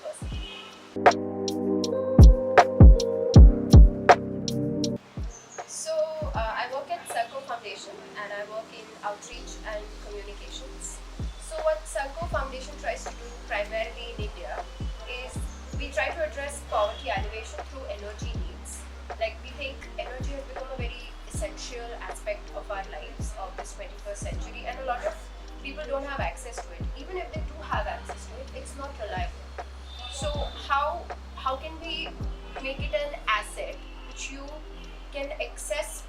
whole person. So I work at Selco Foundation and I work in outreach and communications. So what Selco Foundation tries to do primarily in India is we try to address poverty alleviation through energy needs. Like we think energy has become a very essential aspect of our lives of this 21st century, and a lot of people don't have access to it. Even if they do have access to it, it's not reliable. So how can we make it an asset which you can access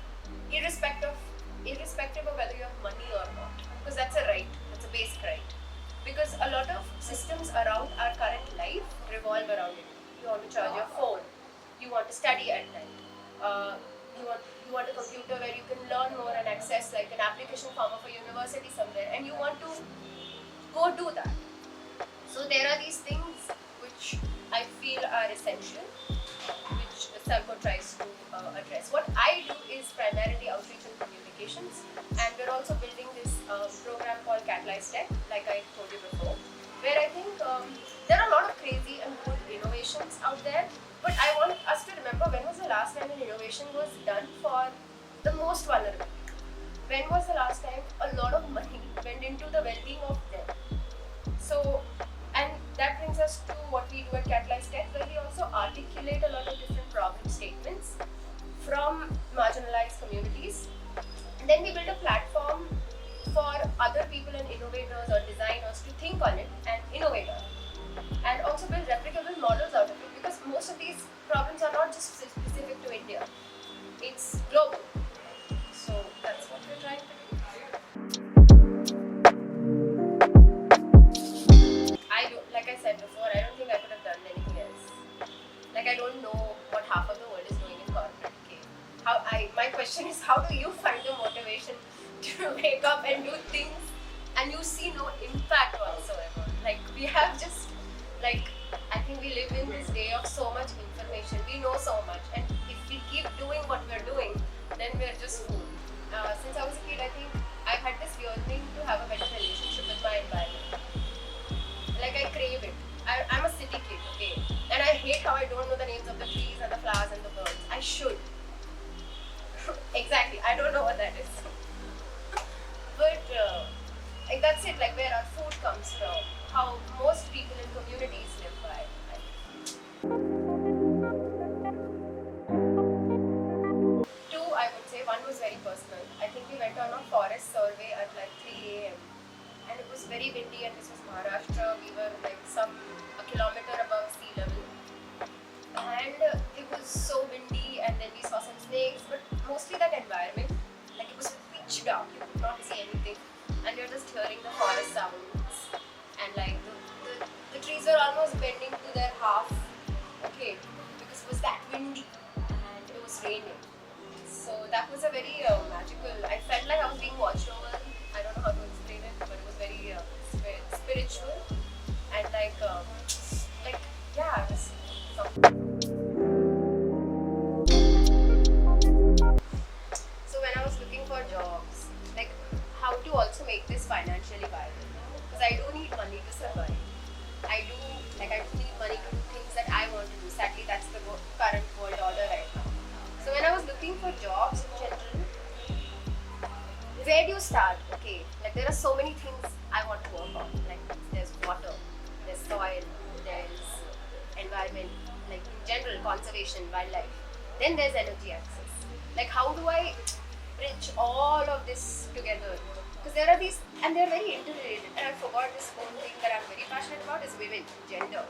irrespective of whether you have money or not? Because that's a right, that's a basic right. Because a lot of systems around our current life revolve around it. You want to charge your phone, you want to study at night, you want a computer where you can learn more and access like an application form of a university somewhere, and you want to go do that. So there are these things which I feel are essential, which Selco tries to address. What I do is primarily outreach and communications, and we're also building this program called Catalyze Tech, like I told you before, where I think there are a lot of crazy and good innovations out there, but I want us to remember when was the last time an innovation was done for the most vulnerable? When was the last time a lot of money went into the well-being of them? So, and that brings us to what we do at Catalyze Tech, where we also articulate a lot of different problem statements from marginalized communities. And then we build a platform for other people and innovators or designers to think on it and innovate on it. And also build replicable models out of it, because most of these problems are not just specific to India. It's global. So that's what we're trying to do. Like I said before, I don't think I could have done anything else. Like I don't know what half of the world is doing in corporate. Okay. My question is, how do you find the motivation to wake up and do things and you see no impact whatsoever? Like we have just I think we live in this day of so much information. We know so much, and if we keep doing what we're doing, then we're just fooled. Since I was a kid, I think I've had this yearning to have a better relationship with my environment. Like I crave it. I'm a city kid, okay, and I hate how I don't know the names of the trees and the flowers and the birds. I should. Exactly. I don't know what that is. But that's it. Like where our food comes from, how most people in communities live by. Two, I would say, one was very personal. I think we went on a forest survey at like 3 a.m. and it was very windy, and this was Maharashtra. We were like a kilometer above sea level, and it was so windy, and then we saw some snakes, but mostly that environment, like it was pitch dark, you could not see anything, and you're just hearing the forest sounds, and like the trees were almost bending to their half, okay, because it was that windy and it was raining. So that was a very magical, I felt like I was being watched over. I don't know how to explain it, but it was very spiritual, and yeah, it was something. So when I was looking for jobs, like how to also make this financially viable, because I do need money to survive. I do need money to do things that I want to do. Sadly, that's the current world order right now. So when I was looking for jobs in general, where do you start? Okay, like there are so many things I want to work on. Like there's water, there's soil, there's environment, like in general, conservation, wildlife. Then there's energy access. Like how do I bridge all of this together? Because there are these, and they're very interrelated. And I forgot this one thing that I'm very passionate about is women, gender.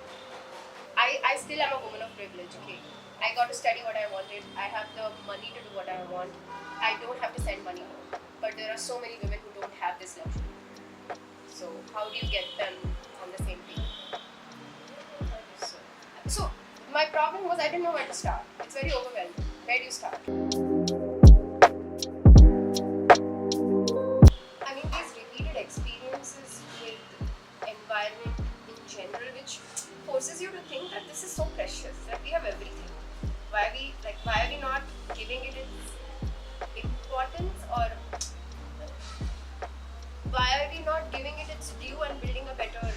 I still am a woman of privilege, okay? I got to study what I wanted. I have the money to do what I want. I don't have to send money home. But there are so many women who don't have this luxury. So how do you get them on the same page? So my problem was I didn't know where to start. It's very overwhelming. Where do you start? I mean, these repeated experiences with environment in general, which forces you to think that this is so precious, that we have everything. Why are we not giving it its importance, or why are we not giving it its due and building a better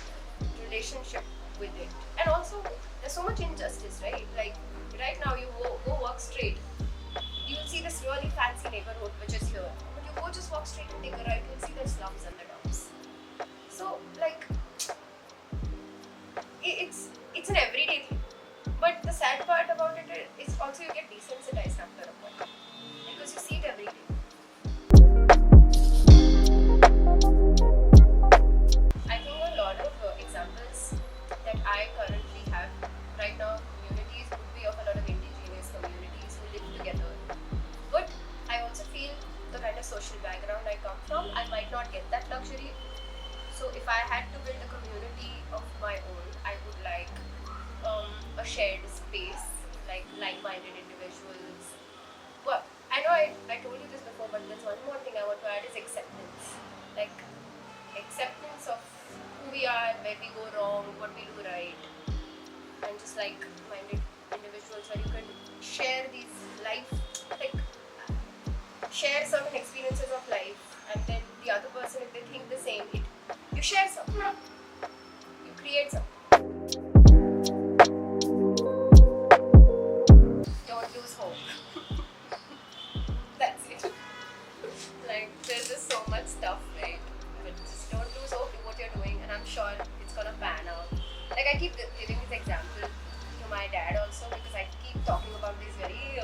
relationship with it? And also, there's so much injustice, right? Like, right now, you go work straight. You'll see this really fancy neighborhood which is here. But you go just walk straight and take a right, you'll see the slums and the dumps. So, like, it's an everyday thing. But the sad part about it is also you get desensitized after a point. Because you see it every day. I think a lot of examples that I currently have right now, communities would be of a lot of indigenous communities who live together. But I also feel the kind of social background I come from, I might not get that luxury. So if I had to build a community of my own, I would like a shared space, like-minded individuals. Well, I know I told you this before, but there's one more thing I want to add is acceptance. Like, acceptance of who we are, where we go wrong, what we do right, and just like-minded individuals where you can share these life, like, share certain experiences of life, and then the other person, if they think the same, you share something, you create something. Don't lose hope. That's it. Like, there's just so much stuff, right? But just don't lose hope in what you're doing, and I'm sure it's gonna pan out. Like, I keep giving this example to my dad also, because I keep talking about these very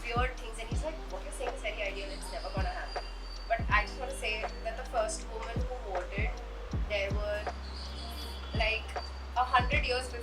weird things, and he's like, what you're saying is very ideal, it's never gonna happen. But I just want to say that the first woman who voted, there were like 100 years before